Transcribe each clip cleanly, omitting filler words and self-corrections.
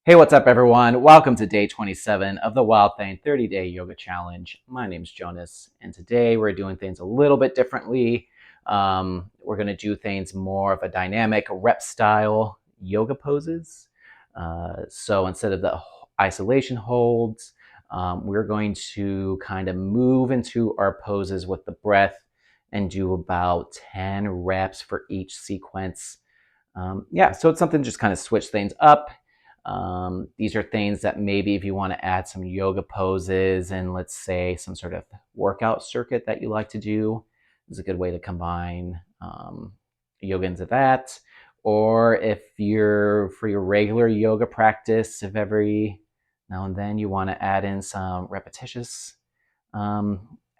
Hey, what's up, everyone? Welcome to day 27 of the Wild Thing 30-Day Yoga Challenge. My name's Jonas, and today we're doing things a little bit differently. We're going to do things more of a dynamic rep style yoga poses. So instead of the isolation holds, we're going to kind of move into our poses with the breath and do about 10 reps for each sequence. So it's something to just kind of switch things up. These are things that maybe if you want to add some yoga poses and let's say some sort of workout circuit that you like to do, is a good way to combine yoga into that. Or if you're for your regular yoga practice, if every now and then you want to add in some repetitious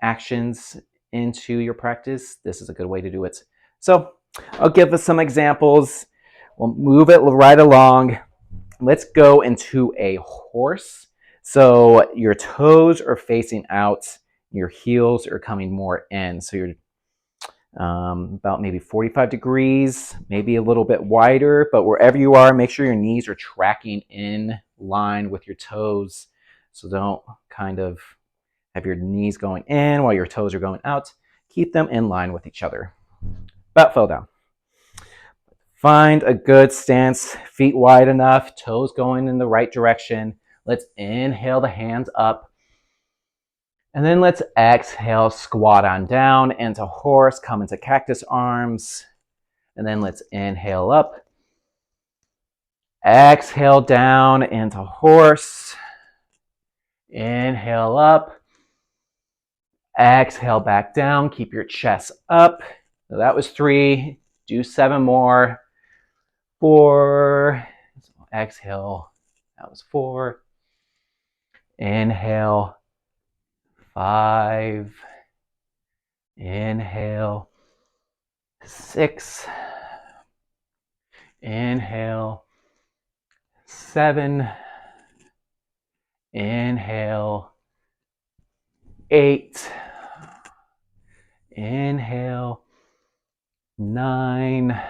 actions into your practice, this is a good way to do it. So I'll give us some examples. We'll move it right along. Let's go into a horse. So your toes are facing out, your heels are coming more in. So you're about maybe 45 degrees, maybe a little bit wider, but wherever you are, make sure your knees are tracking in line with your toes. So don't kind of have your knees going in while your toes are going out. Keep them in line with each other. About fell down. Find a good stance, feet wide enough, toes going in the right direction. Let's inhale the hands up. And then let's exhale, squat on down into horse, come into cactus arms. And then let's inhale up. Exhale down into horse. Inhale up. Exhale back down. Keep your chest up. So that was 3. Do 7 more. 4. Exhale. That was 4. Inhale. 5. Inhale. 6. Inhale. 7. Inhale. 8. Inhale. 9.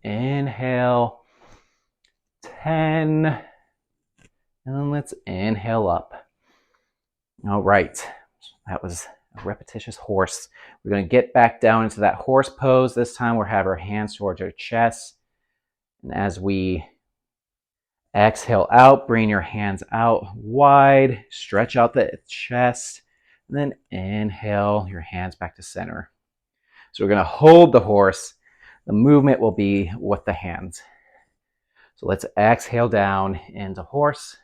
Inhale. 10. And then let's inhale up. All right. That was a repetitious horse. We're going to get back down into that horse pose. This time we'll have our hands towards our chest. And as we exhale out, bring your hands out wide, stretch out the chest, and then inhale your hands back to center. So we're going to hold the horse. The movement will be with the hands. So let's exhale down into horse,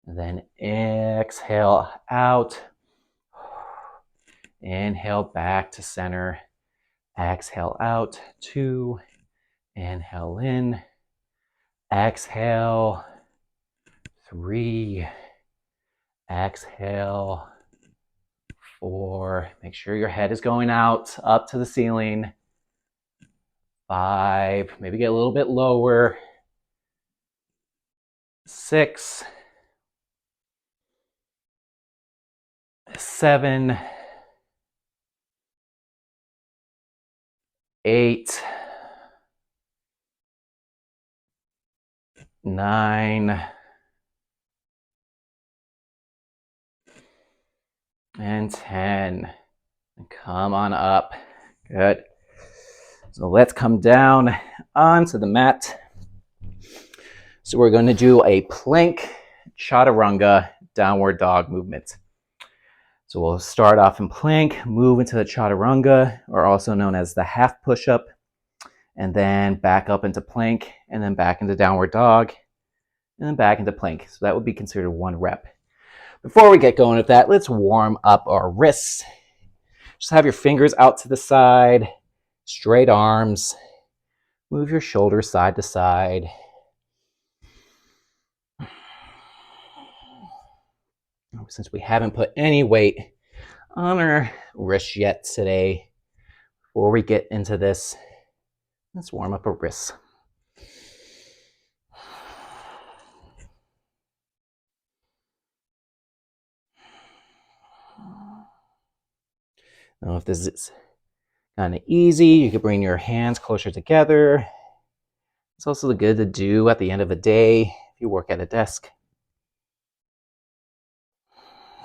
and then exhale out. Inhale back to center. Exhale out. 2. Inhale in. Exhale. 3. Exhale. 4. Make sure your head is going out, up to the ceiling. 5. Maybe get a little bit lower. 6. 7. 8. 9. And 10. And come on up. Good. So let's come down onto the mat. So we're going to do a plank-chaturanga downward dog movement. So we'll start off in plank, move into the chaturanga, or also known as the half push-up, and then back up into plank, and then back into downward dog, and then back into plank. So that would be considered 1 rep. Before we get going with that, let's warm up our wrists. Just have your fingers out to the side, straight arms. Move your shoulders side to side. Since we haven't put any weight on our wrists yet today, before we get into this, let's warm up our wrists. Now, if this is kind of easy, you can bring your hands closer together. It's also good to do at the end of a day if you work at a desk.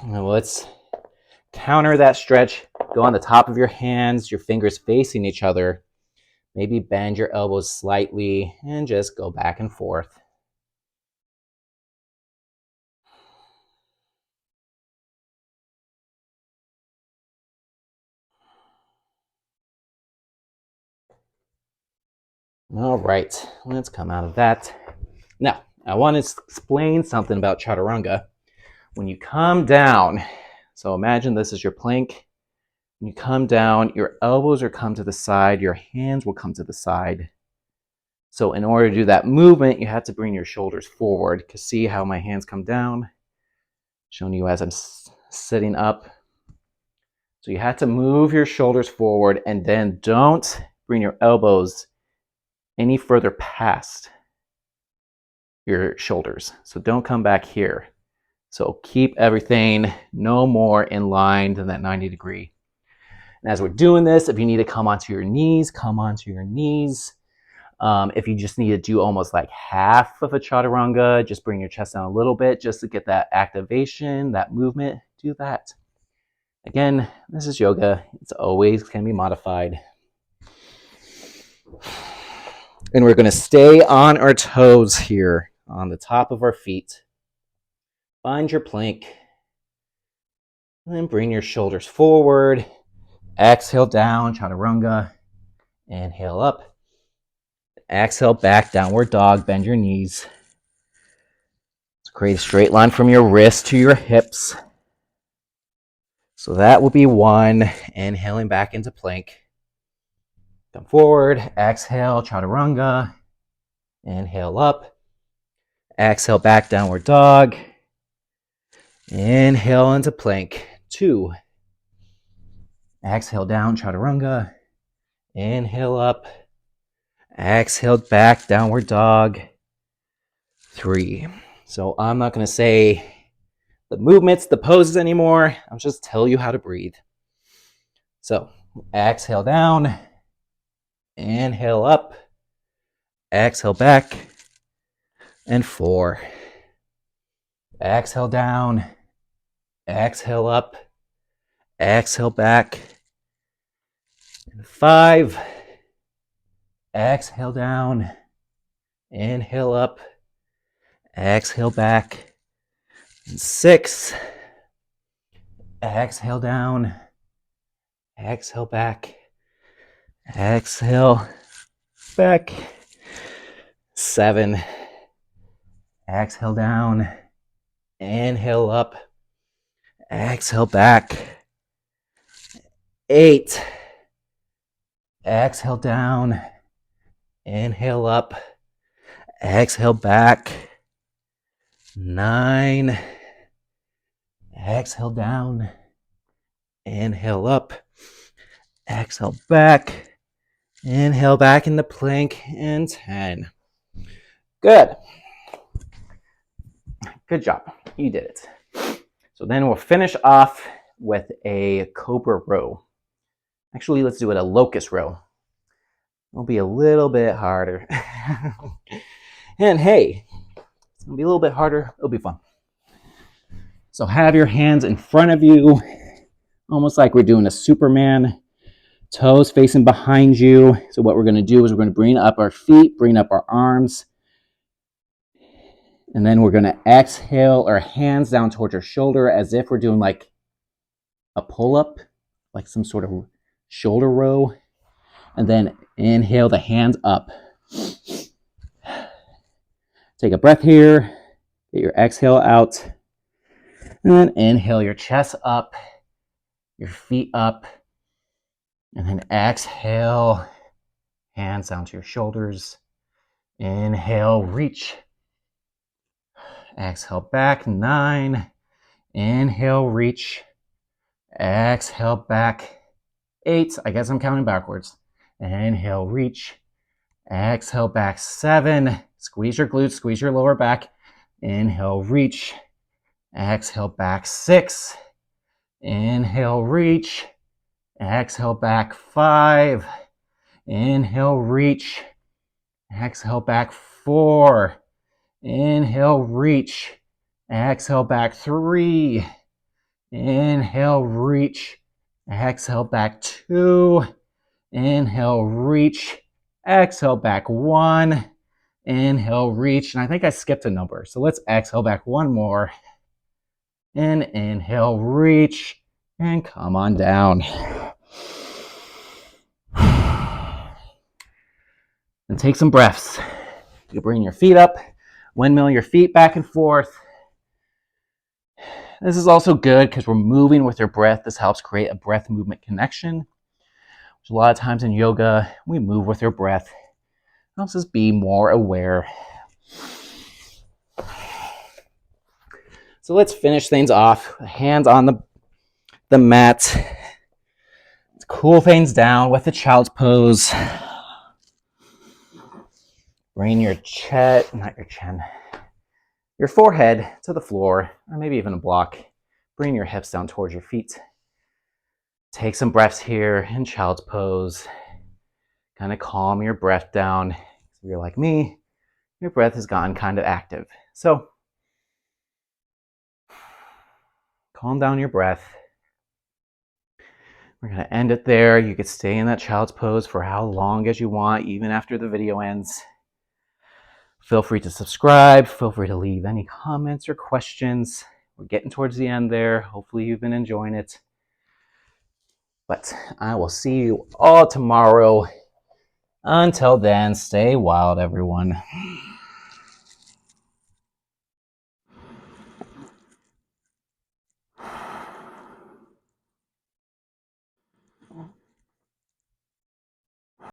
Now let's counter that stretch. Go on the top of your hands, your fingers facing each other. Maybe bend your elbows slightly and just go back and forth. All right, let's come out of that. Now, I want to explain something about chaturanga. When you come down, so imagine this is your plank. When you come down, your elbows are come to the side, your hands will come to the side. So in order to do that movement, you have to bring your shoulders forward. Because see how my hands come down? Showing you as I'm sitting up. So you have to move your shoulders forward and then don't bring your elbows any further past your shoulders. So don't come back here. So keep everything no more in line than that 90-degree. And as we're doing this, if you need to come onto your knees, come onto your knees. If you just need to do almost like half of a chaturanga, just bring your chest down a little bit just to get that activation, that movement, do that. Again, this is yoga. It's always can be modified. And we're going to stay on our toes here, on the top of our feet. Find your plank. And then bring your shoulders forward. Exhale down, chaturanga. Inhale up. Exhale back, downward dog. Bend your knees. Let's create a straight line from your wrist to your hips. So that will be one. Inhaling back into plank. Come forward. Exhale, chaturanga. Inhale up. Exhale back, downward dog. Inhale into plank. 2. Exhale down, chaturanga. Inhale up. Exhale back, downward dog. 3. So I'm not going to say the movements, the poses anymore. I'll just tell you how to breathe. So exhale down. Inhale up. Exhale back. And 4. Exhale down. Exhale up. Exhale back. And 5. Exhale down. Inhale up. Exhale back. And 6. Exhale down. Exhale back. Exhale back. 7. Exhale down. Inhale up. Exhale back. 8. Exhale down. Inhale up. Exhale back. 9. Exhale down. Inhale up. Exhale back. Inhale back into plank. And 10. Good. Good job. You did it. So then we'll finish off with a cobra row. Actually, let's do it a locust row. It'll be a little bit harder. And hey, it's going to be a little bit harder. It'll be fun. So have your hands in front of you, almost like we're doing a Superman. Toes facing behind you. So what we're going to do is we're going to bring up our feet, bring up our arms. And then we're going to exhale our hands down towards our shoulder as if we're doing like a pull-up, like some sort of shoulder row. And then inhale the hands up. Take a breath here. Get your exhale out. And then inhale your chest up, your feet up. And then exhale, hands down to your shoulders. Inhale, reach. Exhale back, 9. Inhale, reach. Exhale back, 8. I guess I'm counting backwards. Inhale, reach. Exhale back, 7. Squeeze your glutes, squeeze your lower back. Inhale, reach. Exhale back, 6. Inhale, reach. Exhale back, 5. Inhale, reach. Exhale back 4. Inhale, reach. Exhale back 3. Inhale, reach. Exhale back 2. Inhale, reach. Exhale back 1. Inhale, reach. And I think I skipped a number. So let's exhale back 1 more. And inhale, reach. And come on down. And take some breaths. You bring your feet up, windmill your feet back and forth. This is also good because we're moving with your breath. This helps create a breath movement connection. Which a lot of times in yoga, we move with your breath. It helps us be more aware. So let's finish things off. Hands on the mat. Let's cool things down with the child's pose. Bring your your forehead to the floor, or maybe even a block. Bring your hips down towards your feet. Take some breaths here in child's pose. Kind of calm your breath down. If you're like me, your breath has gotten kind of active. So calm down your breath. We're going to end it there. You could stay in that child's pose for how long as you want, even after the video ends. Feel free to subscribe. Feel free to leave any comments or questions. We're getting towards the end there. Hopefully you've been enjoying it. But I will see you all tomorrow. Until then, stay wild, everyone.